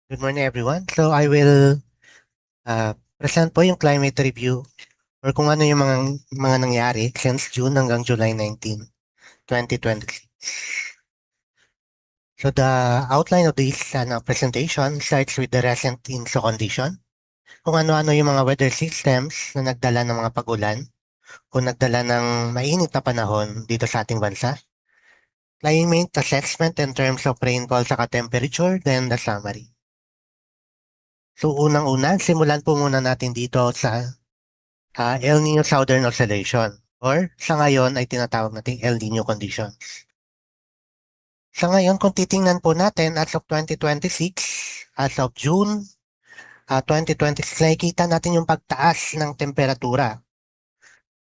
Good morning, everyone. So I will present po yung climate review or kung ano yung mga nangyari since June hanggang July 19, 2026. So the outline of this presentation starts with the recent INSO condition, kung ano-ano yung mga weather systems na nagdala ng mga pag-ulan, kung nagdala ng mainit na panahon dito sa ating bansa, climate assessment in terms of rainfall saka temperature, then the summary. So unang-una, simulan po muna natin dito sa El Nino Southern Oscillation or sa ngayon ay tinatawag nating El Nino condition. Sa ngayon, kung titingnan po natin as of 2026, as of June 2026, nakikita natin yung pagtaas ng temperatura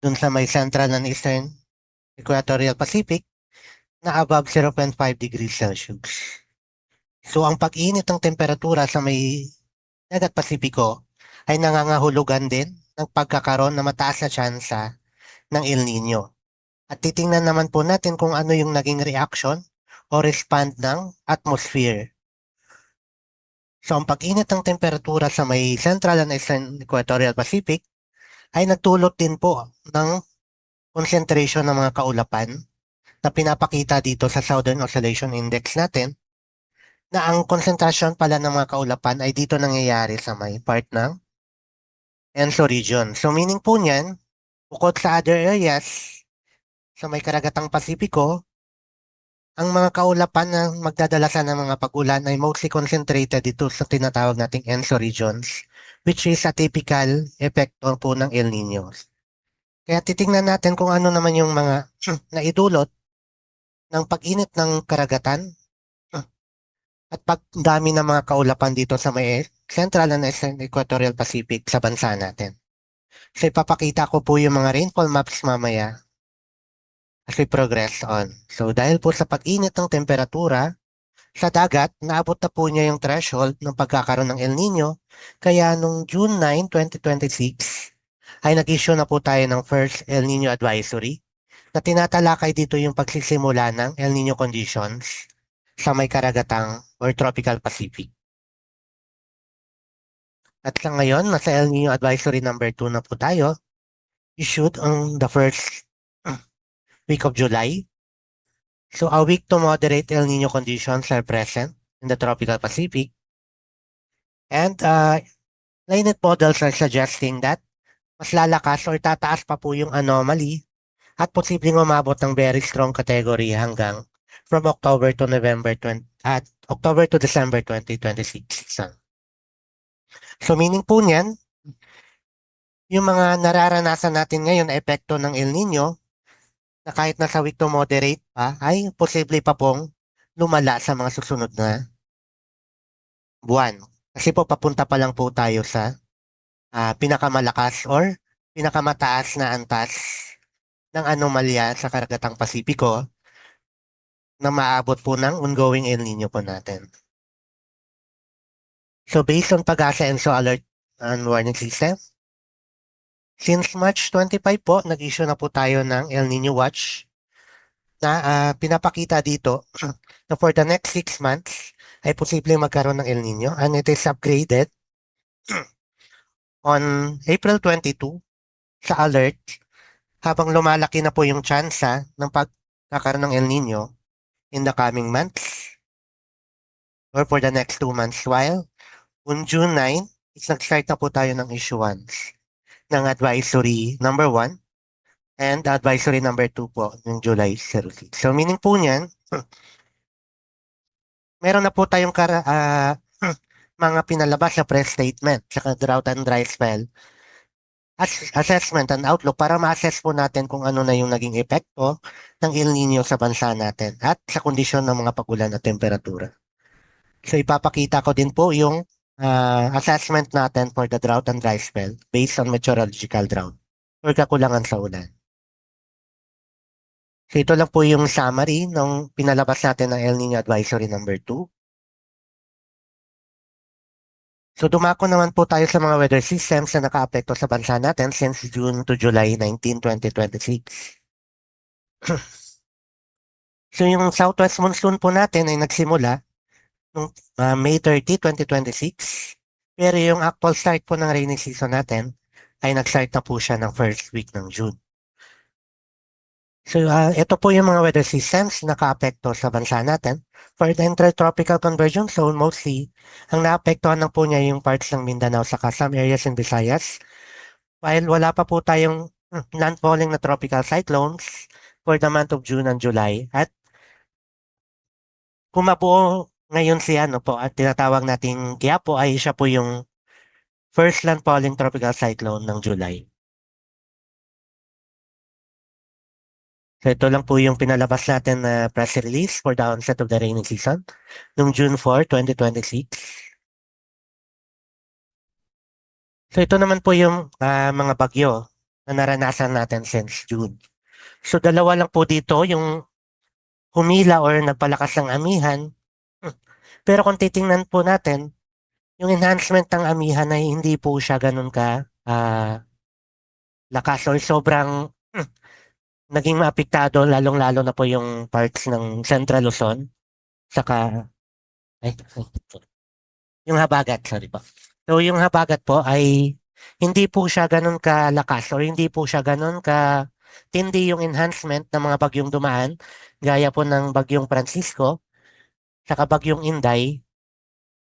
dun sa may Central and Eastern Equatorial Pacific na above 0.5 degrees Celsius. So ang pag-init ng temperatura sa may Dagat Pasipiko ay nangangahulugan din ng pagkakaroon na mataas na tsansa ng El Nino. At titingnan naman po natin kung ano yung naging reaction o respond ng atmosphere. So ang pag-init ng temperatura sa may Central and Eastern Equatorial Pacific ay nagtulot din po ng concentration ng mga kaulapan na pinapakita dito sa Southern Oscillation Index natin na ang konsentrasyon pala ng mga kaulapan ay dito nangyayari sa may part ng ENSO region. So meaning po niyan, bukod sa other areas sa may karagatang Pasipiko, ang mga kaulapan na magdadalasan ng mga pag-ulan ay mostly concentrated dito sa tinatawag nating ENSO regions, which is a typical epekto po ng El Nino. Kaya titingnan natin kung ano naman yung mga naidulot ng pag-init ng karagatan at pagdami ng mga kaulapan dito sa may Central and Eastern Equatorial Pacific sa bansa natin. So ipapakita ko po yung mga rainfall maps mamaya as we progress on. So dahil po sa pag-init ng temperatura, sa dagat, naabot na po niya yung threshold ng pagkakaroon ng El Nino. Kaya nung June 9, 2026, ay nag-issue na po tayo ng first El Nino Advisory na tinatalakay dito yung pagsisimula ng El Nino conditions sa may karagatang or tropical Pacific. At sa ngayon, nasa El Nino Advisory number 2 na po tayo, issued on the first week of July. So a weak to moderate El Nino conditions are present in the tropical Pacific. And climate models are suggesting that mas lalakas or tataas pa po yung anomaly at posibleng umabot ng very strong category hanggang from October to November 20, at October to December 2026. So meaning po niyan, yung mga nararanasan natin ngayon na epekto ng El Nino na kahit nasa weak to moderate pa ay posible pa pong lumala sa mga susunod na buwan. Kasi po papunta pa lang po tayo sa pinakamalakas or pinakamataas na antas ng anomalya sa karagatang Pasipiko na maabot po ng ongoing El Nino po natin. So based on Pag-asa ENSO Alert and Warning System, since March 25 po, nag-issue na po tayo ng El Nino Watch na pinapakita dito na for the next 6 months ay posibleng magkaroon ng El Nino and it is upgraded on April 22 sa alert habang lumalaki na po yung tsansa ng pagkakaroon ng El Nino in the coming months or for the next 2 months while on June 9, nag-start na po tayo ng issuance ng advisory number 1 and advisory number 2 po ng July 06. So meaning po niyan, meron na po tayong mga pinalabas na press statement sa drought and dry spell assessment and outlook para ma-assess po natin kung ano na yung naging epekto ng El Nino sa bansa natin at sa kondisyon ng mga pag-ulan at temperatura. So ipapakita ko din po yung assessment natin for the drought and dry spell based on meteorological drought or kakulangan sa ulan. So ito lang po yung summary ng pinalabas natin ng El Nino Advisory number 2. So dumako naman po tayo sa mga weather systems na nakaapekto sa bansa natin since June to July 19, 2026. So yung southwest monsoon po natin ay nagsimula Nung May 30, 2026. Pero yung actual start po ng rainy season natin ay nag-start na po siya ng first week ng June. So, ito po yung mga weather systems na nakaapekto sa bansa natin. For the intertropical convergence zone, mostly, ang naapektuhan lang po niya yung parts ng Mindanao sa some areas in Visayas. While wala pa po tayong landfalling na tropical cyclones for the month of June and July. At kung mabuo ngayon si ano po at tinatawag nating Quiapo ay siya po yung first landfalling tropical cyclone ng July. So ito lang po yung pinalabas natin na press release for the onset of the rainy season noong June 4, 2026. So ito naman po yung mga bagyo na naranasan natin since June. So dalawa lang po dito yung humila or nagpalakas ng amihan. Hmm. Pero kung titingnan po natin, yung enhancement ng amihan ay hindi po siya ganun ka lakas or sobrang naging maapektado lalong-lalo na po yung parts ng Central Luzon saka ay, yung Habagat, sorry po. So yung Habagat po ay hindi po siya ganun kalakas or hindi po siya ganun ka tindi yung enhancement ng mga bagyong dumaan gaya po ng bagyong Francisco saka bagyong Inday.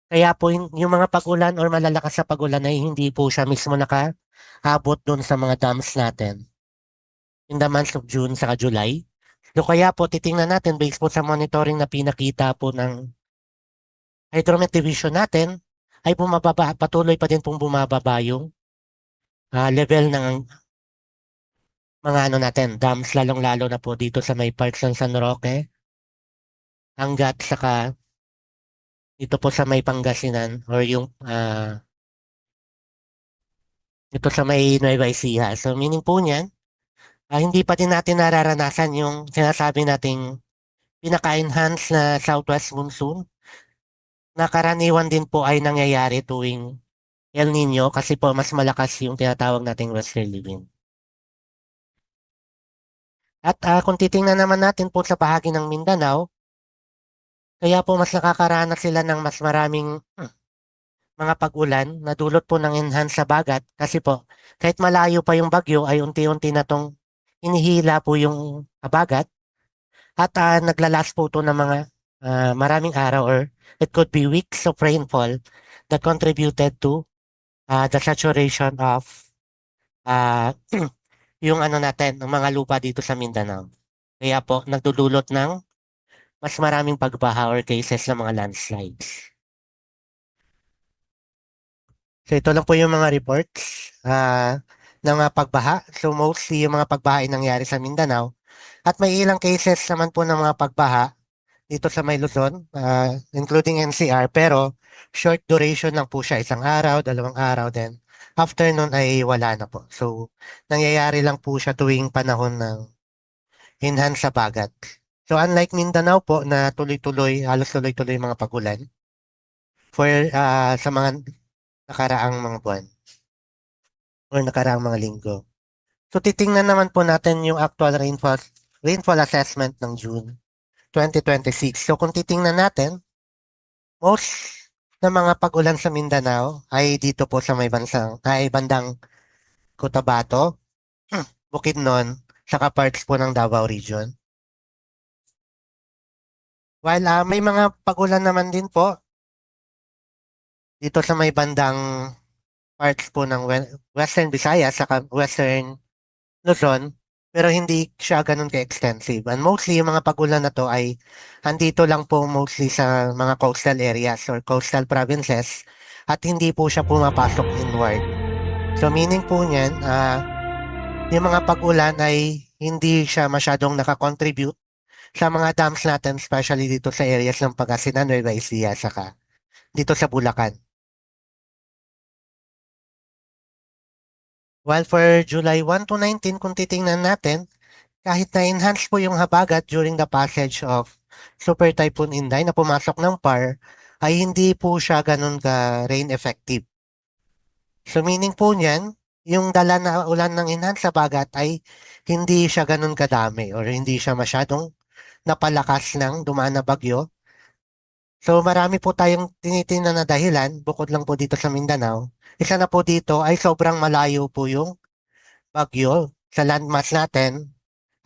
Kaya po yung mga pag-ulan or malalakas sa pag-ulan ay hindi po siya mismo nakaabot dun sa mga dams natin in the months of June saka July. So kaya po titingnan natin based po sa monitoring na pinakita po ng hydromet division natin ay bumababa, patuloy pa din pong bumababa yung level ng mga ano natin, dams, lalong-lalo na po dito sa may parts ng San Roque, hanggat saka ito po sa may Pangasinan or yung ito sa may Nueva Ecija. So meaning po niyan, hindi pa din natin nararanasan yung sinasabi nating pinaka-enhance na southwest monsoon na karaniwan din po ay nangyayari tuwing El Nino kasi po mas malakas yung tinatawag nating westerly wind. At kung titingnan naman natin po sa bahagi ng Mindanao, kaya po mas nakakaranas sila ng mas maraming mga pag-ulan na dulot po ng enhance sa bagat kasi po kahit malayo pa yung bagyo ay unti-unti na tong inihila po yung bagat at naglalas po ito ng mga maraming araw or it could be weeks of rainfall that contributed to the saturation of uh, yung ano natin, ng mga lupa dito sa Mindanao. Kaya po nagdudulot ng mas maraming pagbaha or cases ng mga landslides. So ito lang po yung mga reports ng pagbaha. So mostly yung mga pagbaha ay nangyari sa Mindanao. At may ilang cases naman po ng mga pagbaha dito sa may Luzon, including NCR. Pero short duration lang po siya. Isang araw, dalawang araw din. After nun ay wala na po. So nangyayari lang po siya tuwing panahon ng enhance sa bagat. So unlike Mindanao po na tuloy-tuloy, halos tuloy-tuloy mga pagulan for sa mga nakaraang mga buwan or nakaraang mga linggo. So titingnan naman po natin yung actual rainfall assessment ng June 2026. So kung titingnan natin, most ng mga pag-ulan sa Mindanao ay dito po sa may bandang Cotabato, Bukidnon, saka parts po ng Davao Region. While may mga pag-ulan naman din po dito sa may bandang parts po ng Western Visayas saka Western Luzon, pero hindi siya ganun ka-extensive. And mostly yung mga pagulan na to ay andito lang po mostly sa mga coastal areas or coastal provinces at hindi po siya pumapasok inward. So meaning po niyan, yung mga pagulan ay hindi siya masyadong nakakontribute sa mga dams natin, especially dito sa areas ng Pangasinan, Nueva Ecija, saka dito sa Bulacan. While for July 1 to 19, kung titingnan natin, kahit na-enhance po yung habagat during the passage of Super Typhoon Inday na pumasok ng PAR, ay hindi po siya ganun ka rain effective. So meaning po niyan, yung dala na ulan ng enhance habagat ay hindi siya ganun kadami or hindi siya masyadong napalakas ng dumaan na bagyo So marami po tayong tinitingnan na dahilan bukod lang po dito sa Mindanao. Isa na po dito ay sobrang malayo po yung bagyo sa landmass natin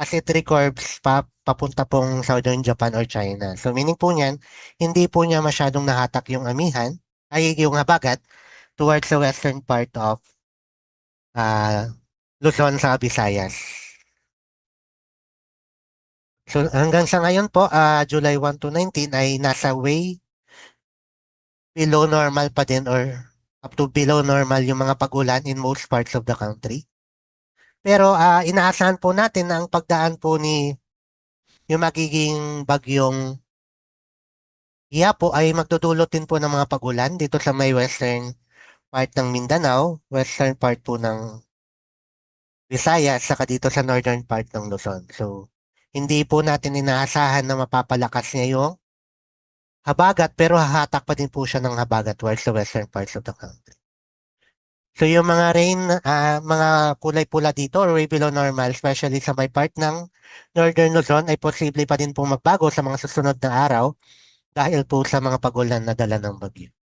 as it records papunta pong Southern Japan or China. So meaning po niyan, hindi po niya masyadong nahatak yung amihan, ay yung habagat towards the western part of Luzon sa Visayas. So hanggang sa ngayon po, July 1 to 19 ay nasa way below normal pa din or up to below normal yung mga pag-ulan in most parts of the country. Pero inaasahan po natin na ang pagdaan po ni yung magiging bagyong Yapo ay magdudulot din po ng mga pag-ulan dito sa may western part ng Mindanao, western part po ng Visayas, saka dito sa northern part ng Luzon. So, hindi po natin inaasahan na mapapalakas niya yung habagat pero hahatak pa din po siya ng habagat towards the western parts of the country. So yung mga rain, mga kulay pula dito or way below normal, especially sa may part ng Northern Luzon ay posible pa din pong magbago sa mga susunod na araw dahil po sa mga pagulan na dala ng bagyo.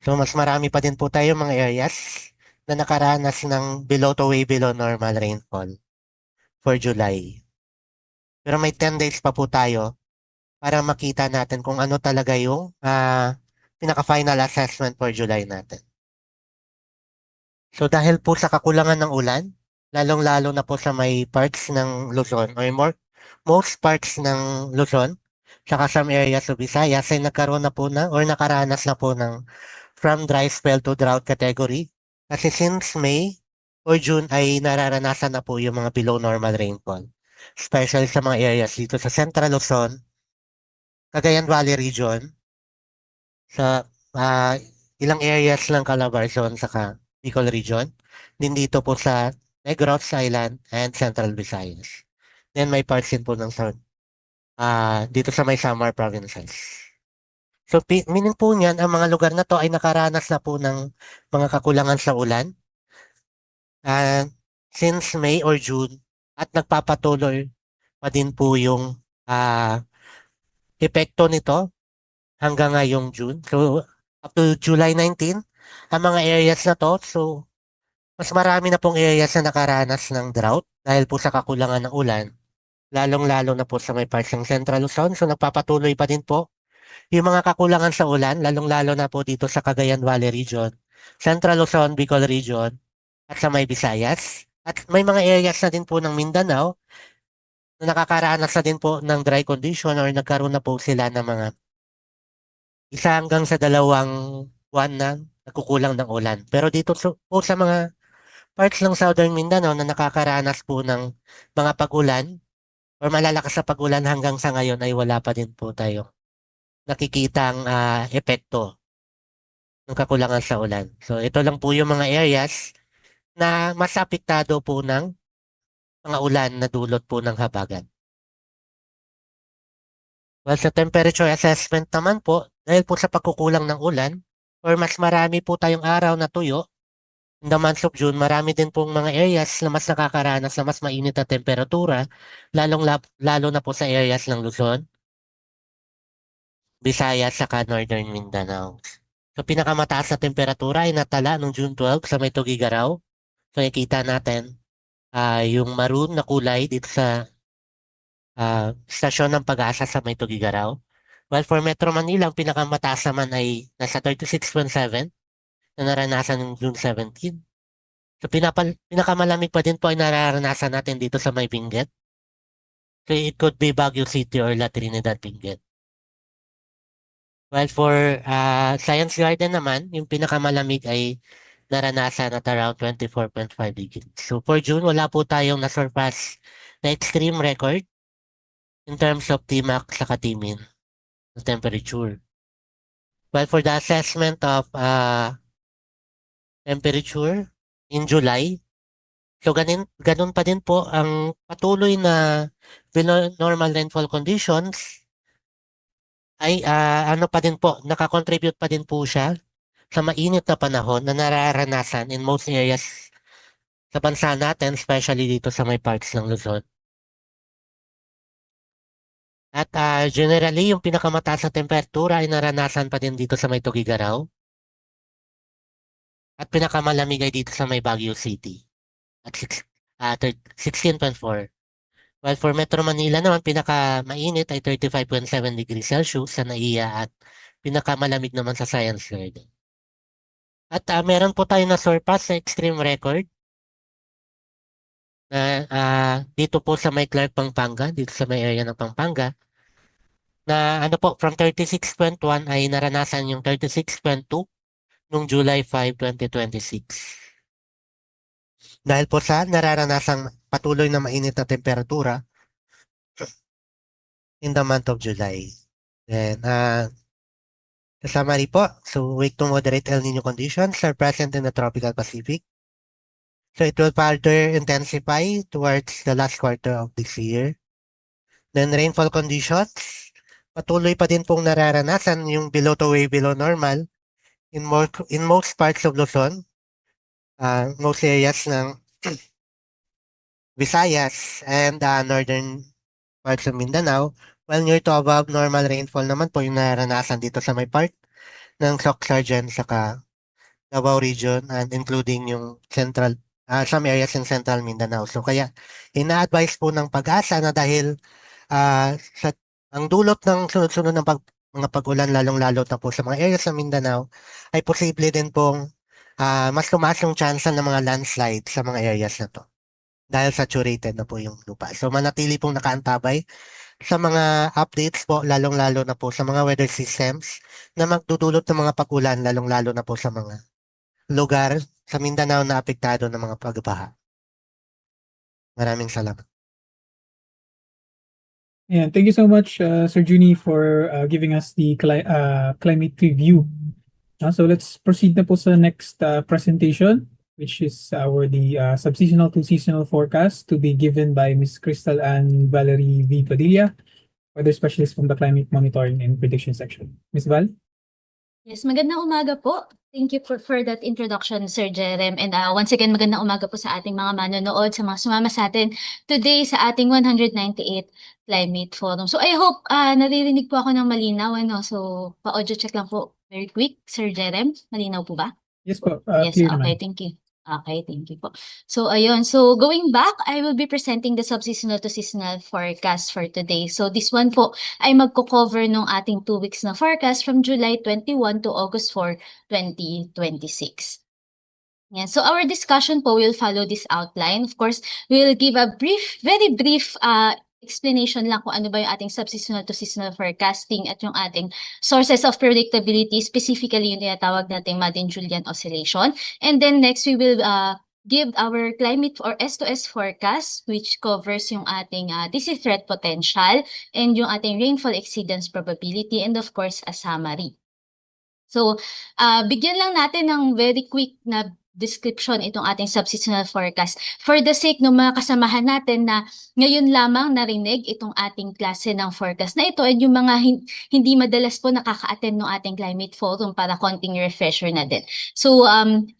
So mas marami pa din po tayo mga areas na nakaranas ng below to way below normal rainfall for July. Pero may 10 days pa po tayo para makita natin kung ano talaga yung pinaka-final assessment for July natin. So dahil po sa kakulangan ng ulan, lalong-lalo na po sa may parts ng Luzon or most parts ng Luzon, saka some areas of Visayas ay nagkaroon na po na or nakaranas na po ng from dry spell to drought category. Kasi since May or June ay nararanasan na po yung mga below normal rainfall. Especially sa mga areas dito sa Central Luzon, Cagayan Valley region, sa ah, ilang areas ng Calabarzon saka Bicol region. Din dito po sa Negros Island and Central Visayas. Then may parts din po ng South, dito sa may Samar provinces. So meaning po niyan, ang mga lugar na to ay nakaranas na po ng mga kakulangan sa ulan ah, since May or June at nagpapatuloy pa din po yung epekto nito hanggang ngayong June. So up to July 19, ang mga areas na to, so mas marami na pong areas na nakaranas ng drought dahil po sa kakulangan ng ulan, lalong-lalo na po sa may parts ng Central Luzon. So nagpapatuloy pa din po yung mga kakulangan sa ulan, lalong-lalo na po dito sa Cagayan Valley region, Central Luzon, Bicol region, at sa may Visayas. At may mga areas na din po ng Mindanao na nakakaranas na din po ng dry condition or nagkaroon na po sila ng mga 1 hanggang sa 2 buwan na nagkukulang ng ulan. Pero dito po sa mga parts ng Southern Mindanao na nakakaranas po ng mga pag-ulan or malalakas sa pag-ulan hanggang sa ngayon ay wala pa din po tayo nakikitang epekto ng kakulangan sa ulan. So ito lang po yung mga areas na mas apektado po ng mga ulan na dulot po ng habagat. Well, sa temperature assessment naman po, dahil po sa pagkukulang ng ulan, or mas marami po tayong araw na tuyo, in the month of June, marami din pong mga areas na mas nakakaranas na mas mainit na temperatura, lalo na po sa areas ng Luzon, Visayas, saka Northern Mindanao. So pinakamataas na temperatura ay natala noong June 12 sa may Tugigaraw. So nakikita natin yung maroon na kulay dito sa stasyon ng Pag-asa sa may Tugigaraw. While for Metro Manila, ang pinakamataas naman ay nasa 36.7 na naranasan noong June 17. So pinakamalamig pa din po ay nararanasan natin dito sa may Benguet. So it could be Baguio City or La Trinidad Benguet. While for Science Garden naman, yung pinakamalamig ay naranasan at around 24.5 degrees. So for June, wala po tayong na-surpass na extreme record in terms of Tmax sa Timin na temperature. While for the assessment of temperature in July, so ganun pa din po ang patuloy na below normal rainfall conditions ay ano pa din po, nakakontribute pa din po siya sa mainit na panahon na nararanasan in most areas sa bansa natin, especially dito sa may parts ng Luzon. At generally, yung pinakamataas na temperatura ay naranasan pa din dito sa may Tugigaraw. At pinakamalamig ay dito sa may Baguio City at 16.4. While for Metro Manila naman, pinakamainit ay 35.7 degrees Celsius sa NAIA at pinakamalamig naman sa Science Garden. At meron po tayo na surpass sa extreme record na dito po sa may Clark, Pampanga, dito sa may area ng Pampanga, na ano po, from 36.1 ay naranasan yung 36.2 noong July 5, 2026. Dahil po sa nararanasang patuloy na mainit na temperatura in the month of July. Then, sa summary po, so weak to moderate El Nino conditions are present in the tropical Pacific. So it will further intensify towards the last quarter of this year. Then rainfall conditions, patuloy pa din pong nararanasan yung below to way below normal in most parts of Luzon, most areas ng Visayas and northern parts of Mindanao, while near to above normal rainfall naman po yung nararanasan dito sa may part ng Soc-Sargent saka Davao Region and including yung some areas in Central Mindanao. So kaya ina-advise po ng pag-asa na dahil sa ang dulot ng sunod-sunod ng mga pag-ulan lalong-lalo na po sa mga areas sa Mindanao ay posible din pong mas tumaas yung chance ng mga landslide sa mga areas na to dahil saturated na po yung lupa. So manatili pong nakaantabay sa mga updates po lalong-lalo na po sa mga weather systems na magdudulot ng mga pag-ulan lalong-lalo na po sa mga lugar sa Mindanao na apektado ng mga pagbaha. Maraming salamat. Yeah, thank you so much, Sir Juni, for giving us the climate review. So let's proceed na po sa next presentation, which is the subseasonal to seasonal forecast to be given by Ms. Crystal and Valerie V. Padilla, weather specialist from the Climate Monitoring and Prediction section. Ms. Val? Yes, magandang umaga po. Thank you for that introduction, Sir Jerem. And once again, magandang umaga po sa ating mga manonood, sa mga sumama sa atin today sa ating 198 Climate Forum. So I hope naririnig po ako ng malinaw. Ano? So pa-audio check lang po. Very quick, Sir Jerem. Malinaw po ba? Yes po, Yes, clear okay, naman. thank you. Okay, thank you po. So, ayun. So, going back, I will be presenting the subseasonal to seasonal forecast for today. So, this one po ay magko-cover nung ating 2 weeks na forecast from July 21 to August 4, 2026. Yeah, so our discussion po will follow this outline. Of course, we'll give a very brief explanation lang kung ano ba yung ating subseasonal to seasonal forecasting at yung ating sources of predictability, specifically yung tinatawag nating Madden-Julian oscillation. And then next, we will give our climate or S2S forecast, which covers yung ating disease threat potential and yung ating rainfall exceedance probability, and of course, a summary. So, bigyan lang natin ng very quick na description itong ating subseasonal forecast for the sake ng mga kasamahan natin na ngayon lamang narinig itong ating klase ng forecast na ito, and yung mga hindi madalas po nakaka-attend ng ating climate forum para konting refresher na din. So,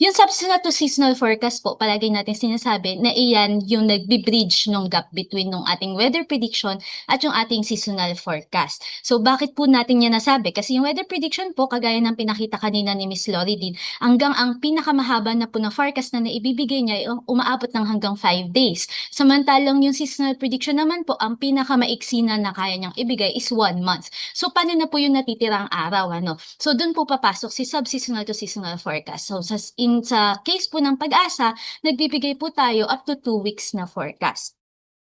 yung subseasonal to seasonal forecast po, palagi natin sinasabi na iyan yung nagbi-bridge ng gap between ng ating weather prediction at yung ating seasonal forecast. So, bakit po natin yan nasabi? Kasi yung weather prediction po, kagaya ng pinakita kanina ni Miss Lori din, hanggang ang pinakamahaba na po na forecast na naibibigay niya ay umaabot ng hanggang 5 days. Samantalang yung seasonal prediction naman po, ang pinakamaiksi na kaya niyang ibigay is 1 month. So, paano na po yung natitirang araw? Ano? So, dun po papasok si subseasonal to seasonal forecast. So, sa case po ng Pag-asa, nagbibigay po tayo up to 2 weeks na forecast.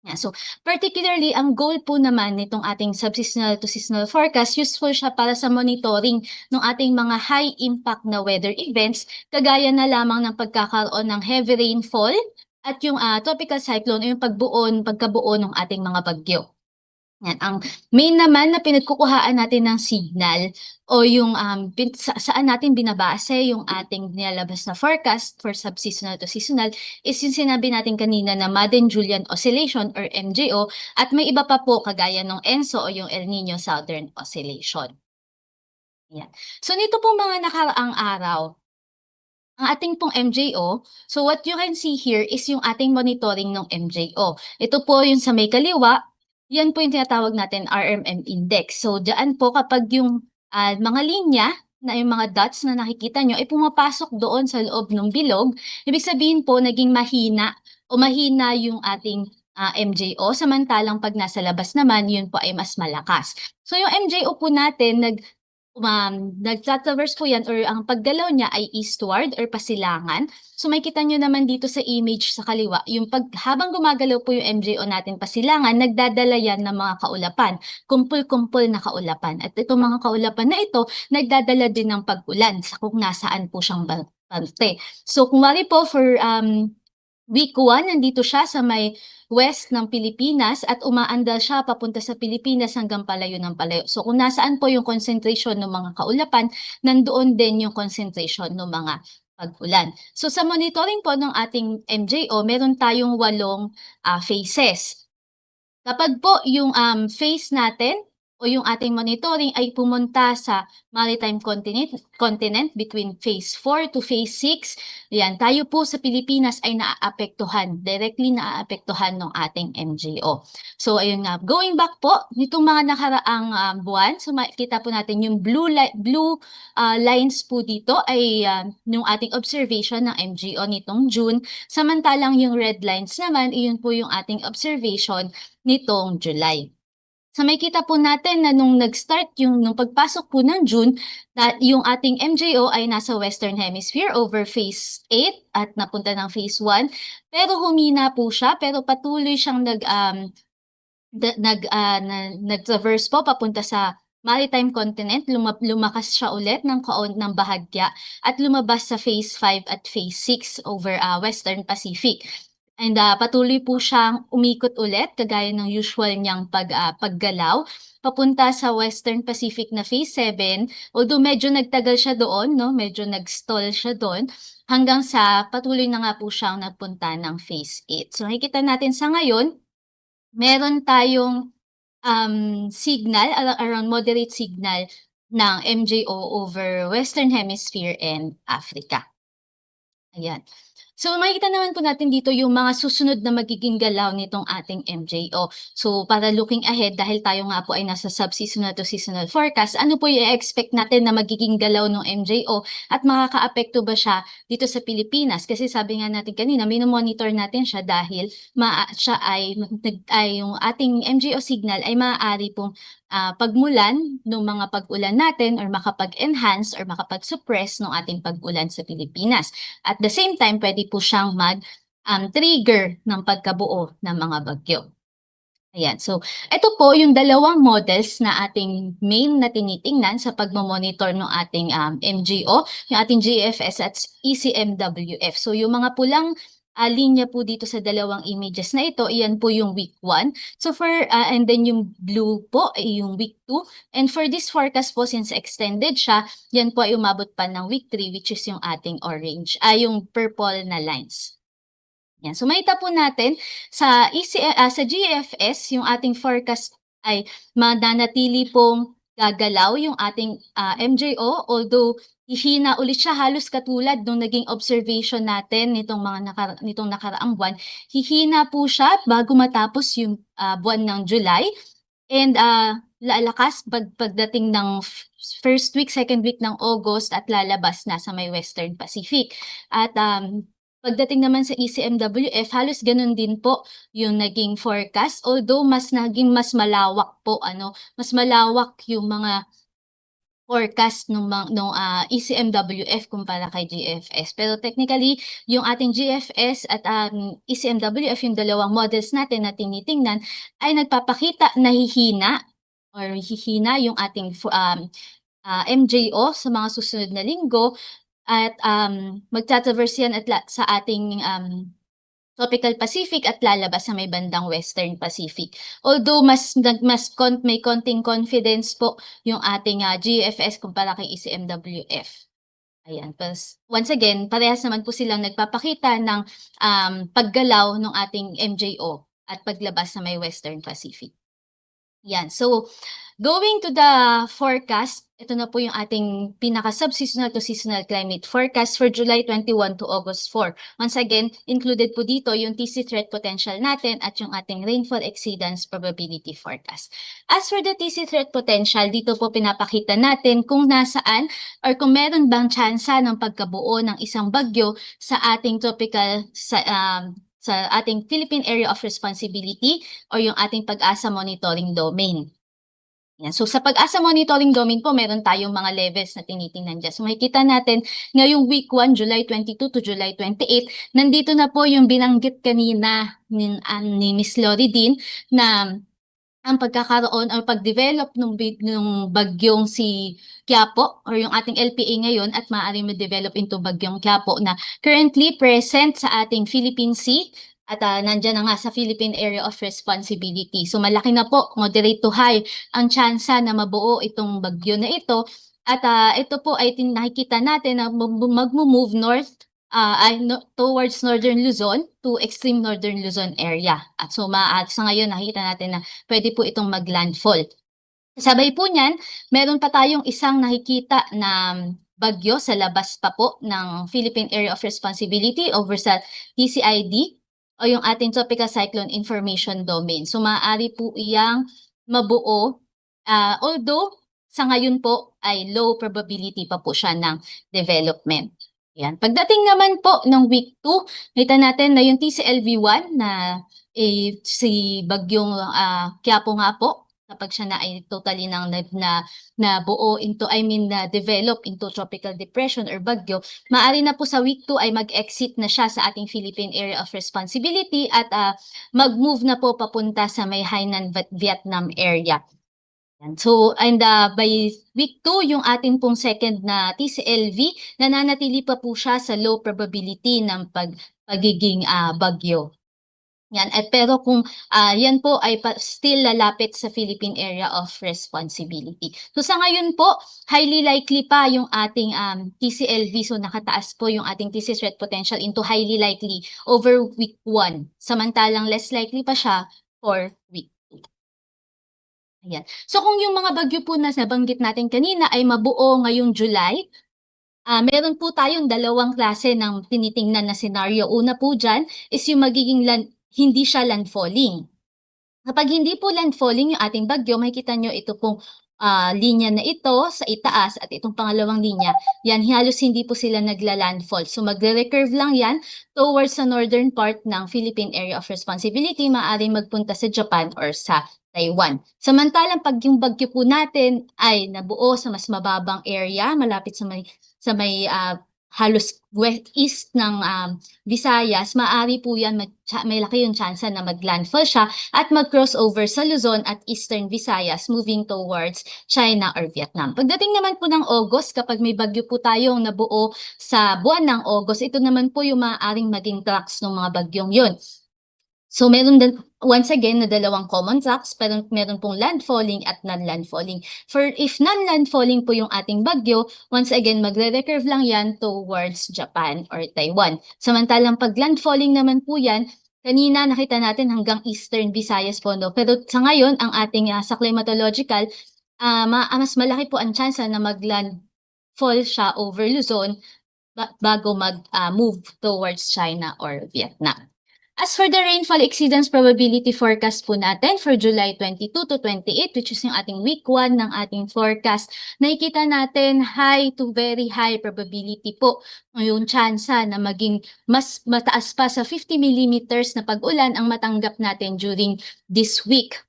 Yeah, so particularly, ang goal po naman nitong ating subseasonal to seasonal forecast, useful siya para sa monitoring ng ating mga high impact na weather events, kagaya na lamang ng pagkakaroon ng heavy rainfall at yung tropical cyclone o yung pagkabuo ng ating mga bagyo. Yan, ang main naman na pinagkukuhaan natin ng signal o yung saan natin binabase yung ating nilalabas na forecast for subseasonal to seasonal is yung sinabi natin kanina na Madden-Julian oscillation or MJO, at may iba pa po kagaya ng ENSO o yung El Nino Southern Oscillation. Yan. So nito pong mga nakaraang araw, ang ating pong MJO, so what you can see here is yung ating monitoring ng MJO. Ito po yung sa may kaliwa, yan po yung tinatawag natin RMM index. So, diyan po kapag yung mga linya na yung mga dots na nakikita nyo ay pumapasok doon sa loob ng bilog, ibig sabihin po naging mahina o mahina yung ating MJO, samantalang pag nasa labas naman, yun po ay mas malakas. So, yung MJO po natin, nagtatraverse po yan or ang paggalaw niya ay eastward or pasilangan. So makikita nyo naman dito sa image sa kaliwa, yung habang gumagalaw po yung MJO natin pasilangan, nagdadala yan ng mga kaulapan, kumpul-kumpul na kaulapan. At itong mga kaulapan na ito, nagdadala din ng pag-ulan sa kung nasaan po siyang parte. So kung wari po for week 1, nandito siya sa may west ng Pilipinas at umaandar siya papunta sa Pilipinas hanggang palayo ng palayo. So kung nasaan po yung concentration ng mga kaulapan, nandoon din yung concentration ng mga pag-ulan. So sa monitoring po ng ating MJO, meron tayong 8 phases. Kapag po yung phase natin o yung ating monitoring ay pumunta sa maritime continent between phase 4 to phase 6, yan, tayo po sa Pilipinas ay naaapektuhan, directly naaapektuhan ng ating MJO. So ayun nga, going back po, nitong mga nakaraang buwan, so makikita po natin yung blue lines po dito ay yung ating observation ng MJO nitong June, samantalang yung red lines naman, iyon po yung ating observation nitong July. So makikita po natin na nung nag-start nung pagpasok po ng June, yung ating MJO ay nasa Western Hemisphere over phase 8 at napunta ng phase 1. Pero humina po siya, pero patuloy siyang nag-traverse po papunta sa maritime continent, lumakas siya ulit ng bahagya at lumabas sa phase 5 at phase 6 over Western Pacific. And patuloy po siyang umikot ulit kagaya ng usual niyang paggalaw papunta sa Western Pacific na phase 7. Although medyo nagtagal siya doon, no? Medyo nag-stall siya doon hanggang sa patuloy na nga po siyang nagpunta ng phase 8. So nakikita natin sa ngayon, meron tayong signal, around moderate signal ng MJO over Western Hemisphere and Africa. Ayan. So makikita naman po natin dito yung mga susunod na magiging galaw nitong ating MJO. So para looking ahead, dahil tayo nga po ay nasa sub-seasonal to seasonal forecast, ano po i-expect natin na magiging galaw ng MJO at makakaapekto ba siya dito sa Pilipinas? Kasi sabi nga natin kanina, minomonitor natin siya dahil siya ay yung ating MJO signal ay maaari pong pagmulan ng mga pag-ulan natin or makapag-enhance or makapag-suppress ng ating pag-ulan sa Pilipinas. At the same time, pwede po siyang mag-trigger ng pagkabuo ng mga bagyo. Ayan. So, ito po yung dalawang models na ating main na tinitingnan sa pagmamonitor ng ating MJO, yung ating GFS at ECMWF. So, yung mga pulang linya po dito sa dalawang images na ito, iyan po yung week 1. So, and then yung blue po ay yung week 2. And for this forecast po, since extended siya, yan po ay umabot pa ng week 3, which is yung ating orange, yung purple na lines. Yan. So makita po natin sa sa GFS, yung ating forecast ay mananatili pong gagalaw yung ating MJO, although hihina ulit siya halos katulad nung naging observation natin nitong nitong nakaraang buwan. Hihina po siya bago matapos yung buwan ng July, and lalakas pagdating ng first week, second week ng August at lalabas na sa may Western Pacific. At pagdating naman sa ECMWF, halos ganun din po yung naging forecast, although naging mas malawak po, mas malawak yung mga forecast nung ECMWF kumpara kay GFS. Pero technically, yung ating GFS at ECMWF, yung dalawang models natin na tinitingnan, ay nagpapakita na hihina yung ating MJO sa mga susunod na linggo. At magtatraverse yan sa ating tropical Pacific at lalabas sa may bandang Western Pacific. Although may konting confidence po yung ating GFS kumpara kay ECMWF. Ayan. Once again, parehas naman po silang nagpapakita ng paggalaw ng ating MJO at paglabas sa may Western Pacific. Yan. So, going to the forecast, ito na po yung ating pinaka-subseasonal to seasonal climate forecast for July 21 to August 4. Once again, included po dito yung TC threat potential natin at yung ating rainfall exceedance probability forecast. As for the TC threat potential, dito po pinapakita natin kung nasaan or kung meron bang tsansa ng pagkabuo ng isang bagyo sa ating sa ating Philippine Area of Responsibility or yung ating Pag-asa Monitoring Domain. Yan. So sa Pag-asa Monitoring Domain po, meron tayong mga levels na tinitingnan dyan. So makikita natin ngayong week 1, July 22 to July 28, nandito na po yung binanggit kanina ni Ms. Lori din na ang pagkakaroon or pag-develop ng bagyong si Quiapo or yung ating LPA ngayon at maaaring ma-develop into bagyong Quiapo na currently present sa ating Philippine Sea at nandyan na nga sa Philippine Area of Responsibility. So malaki na po, moderate to high, ang tsansa na mabuo itong bagyo na ito. At ito po ay nakikita natin na mag-move north towards Northern Luzon to extreme Northern Luzon area. At so sa ngayon nakikita natin na pwede po itong mag-landfall. Sabay po niyan, meron pa tayong isang nakikita na bagyo sa labas pa po ng Philippine Area of Responsibility over sa TCID o yung ating Tropical Cyclone Information Domain. So maaari po iyang mabuo, although sa ngayon po ay low probability pa po siya ng development. Yan. Pagdating naman po ng week 2, kita natin na yung TCLV1 na si bagyong Quiapo nga po, kapag siya na ay totally na buo into, na develop into tropical depression or bagyo, maaari na po sa week 2 ay mag-exit na siya sa ating Philippine Area of Responsibility at mag-move na po papunta sa may Hainan Vietnam area. So, by week 2, yung ating pong second na TCLV, nananatili pa po siya sa low probability ng pagiging bagyo. Yan. Pero kung yan po ay still lalapit sa Philippine Area of Responsibility. So sa ngayon po, highly likely pa yung ating TCLV. So nakataas po yung ating TC threat potential into highly likely over week 1. Samantalang less likely pa siya for week 2. Ayan. So kung yung mga bagyo po na nabanggit natin kanina ay mabuo ngayong July, meron po tayong dalawang klase ng tinitingnan na scenario. Una po dyan is yung magiging hindi siya landfalling. Kapag hindi po landfalling yung ating bagyo, makikita nyo ito pong linya na ito sa itaas at itong pangalawang linya, yan halos hindi po sila nagla-landfall. So magre-recurve lang yan towards sa northern part ng Philippine Area of Responsibility, maaaring magpunta sa Japan or sa Taiwan. Samantalang pag yung bagyo po natin ay nabuo sa mas mababang area, malapit sa may halos west-east ng Visayas, maaari po yan, may laki yung chance na mag-landfall siya at mag-crossover sa Luzon at Eastern Visayas moving towards China or Vietnam. Pagdating naman po ng August, kapag may bagyo po tayong nabuo sa buwan ng August, ito naman po yung maaaring maging tracks ng mga bagyong yun. So meron din, once again, na dalawang common tracks, pero meron pong landfalling at non-landfalling. If non-landfalling po yung ating bagyo, once again, magre-recurve lang yan towards Japan or Taiwan. Samantalang pag landfalling naman po yan, kanina nakita natin hanggang Eastern Visayas po, no? Pero sa ngayon, ang ating sa climatological, mas malaki po ang chance na mag-landfall siya over Luzon bago mag-move towards China or Vietnam. As for the rainfall exceedance probability forecast po natin for July 22 to 28, which is yung ating week 1 ng ating forecast, nakikita natin high to very high probability po yung tsansa na maging mas mataas pa sa 50 millimeters na pag-ulan ang matanggap natin during this week.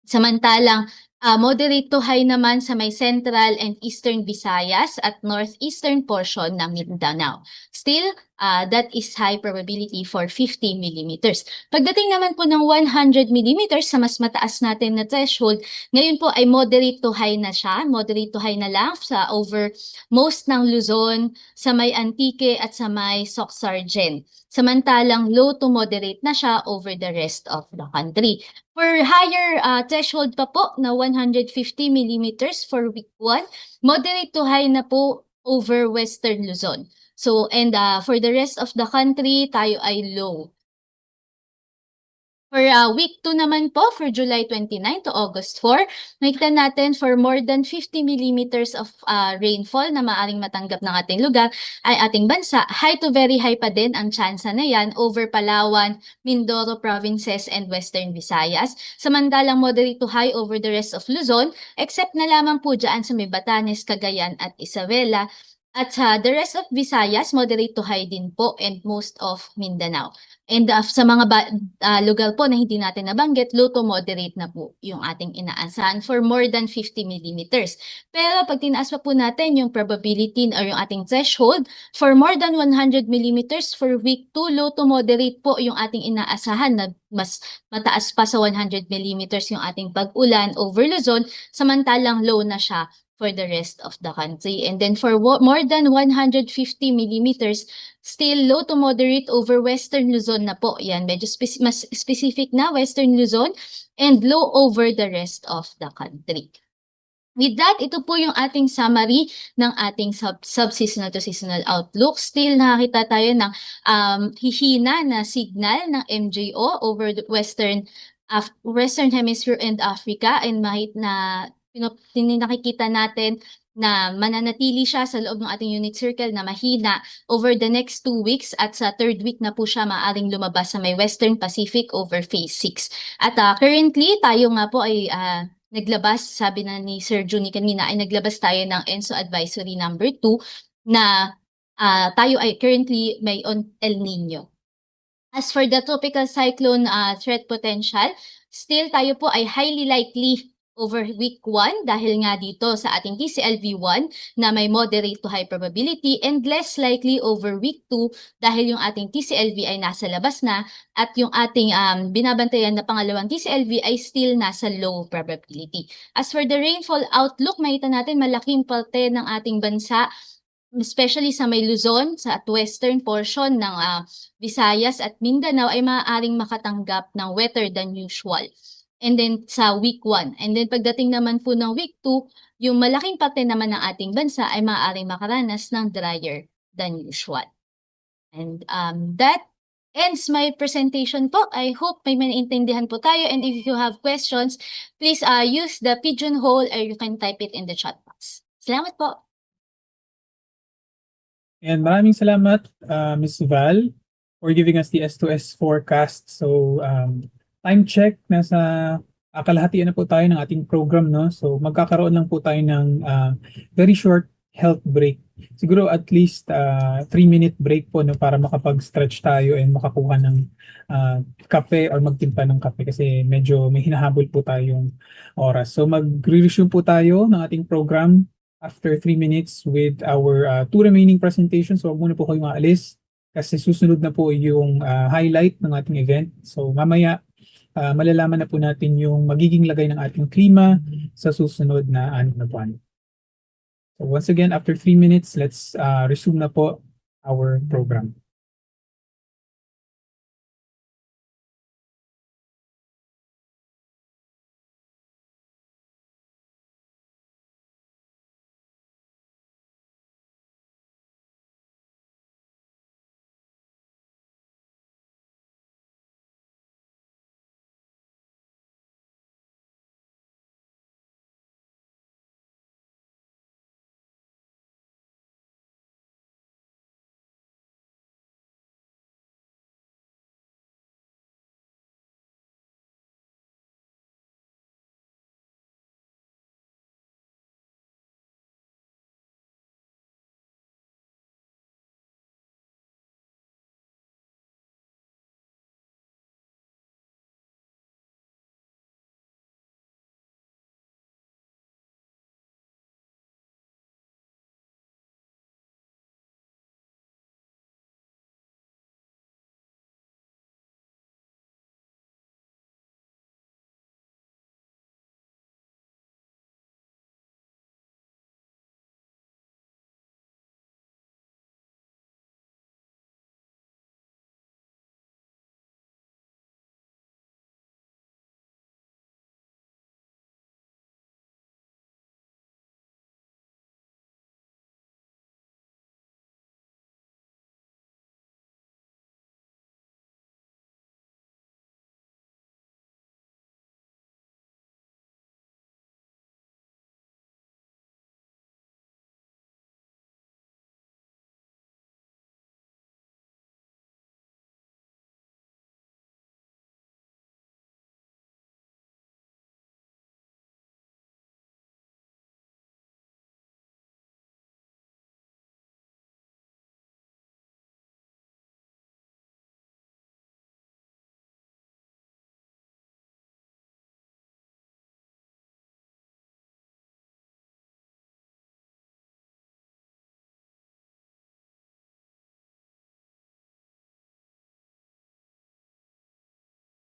Samantalang moderate to high naman sa may central and eastern Visayas at northeastern portion ng Mindanao. Still, that is high probability for 50 millimeters. Pagdating naman po ng 100 millimeters sa mas mataas natin na threshold, ngayon po ay moderate to high na siya. Moderate to high na lang sa over most ng Luzon, sa may Antique at sa may Soc-Sargent. Samantalang low to moderate na siya over the rest of the country. For higher threshold pa po na 150 millimeters for week 1, moderate to high na po over Western Luzon. So, and for the rest of the country, tayo ay low. For week 2 naman po, for July 29 to August 4, nakita natin for more than 50 millimeters of rainfall na maaring matanggap ng ating lugar ay ating bansa. High to very high pa din ang tsansa na yan over Palawan, Mindoro provinces, and Western Visayas. Samantalang moderate to high over the rest of Luzon, except na lamang po dyan sa may Batanes, Cagayan, at Isabela. At sa the rest of Visayas, moderate to high din po, and most of Mindanao. And sa mga lugar po na hindi natin nabanggit, low to moderate na po yung ating inaasahan for more than 50 millimeters. Pero pag tinaas pa po natin yung probability or yung ating threshold, for more than 100 millimeters for week 2, low to moderate po yung ating inaasahan na mas mataas pa sa 100 millimeters yung ating pag-ulan over Luzon, samantalang low na siya for the rest of the country. And then for more than 150 millimeters, still low to moderate over Western Luzon na po. Yan, medyo mas specific na Western Luzon, and low over the rest of the country. With that, ito po yung ating summary ng ating sub-seasonal to seasonal outlook. Still nakakita tayo ng hihina na signal ng MJO over the Western Hemisphere and Africa, and nakikita natin na mananatili siya sa loob ng ating unit circle na mahina over the next 2 weeks, at sa third week na po siya maaaring lumabas sa may Western Pacific over phase 6. At currently, tayo nga po ay naglabas, sabi na ni Sir Juni kanina, ay naglabas tayo ng ENSO Advisory number 2 na tayo ay currently may on El Nino. As for the tropical cyclone threat potential, still tayo po ay highly likely over week 1 dahil nga dito sa ating TCLV1 na may moderate to high probability, and less likely over week 2 dahil yung ating TCLV ay nasa labas na, at yung ating binabantayan na pangalawang TCLV ay still nasa low probability. As for the rainfall outlook, makita natin malaking parte ng ating bansa, especially sa may Luzon, sa at western portion ng Visayas at Mindanao, ay maaaring makatanggap ng wetter than usual. And then sa week 1. And then pagdating naman po ng week 2, yung malaking parte naman ng ating bansa ay maaaring makaranas ng drier than usual. And that ends my presentation po. I hope may maintindihan po tayo. And if you have questions, please use the pigeonhole or you can type it in the chat box. Salamat po. And maraming salamat, Ms. Val, for giving us the S2S forecast. So, time check, nasa kalahatian na po tayo ng ating program, no? So, magkakaroon lang po tayo ng very short health break. Siguro at least 3-minute break po, no, para makapag-stretch tayo and makakuha ng kape or magtimpla ng kape kasi medyo may hinahabol po tayong oras. So, mag-resume po tayo ng ating program after 3 minutes with our 2 remaining presentations. So, huwag muna po kayong maalis kasi susunod na po yung highlight ng ating event. So, mamaya malalaman na po natin yung magiging lagay ng ating klima sa susunod na 6 na buwan. So once again, after 3 minutes, let's resume na po our program.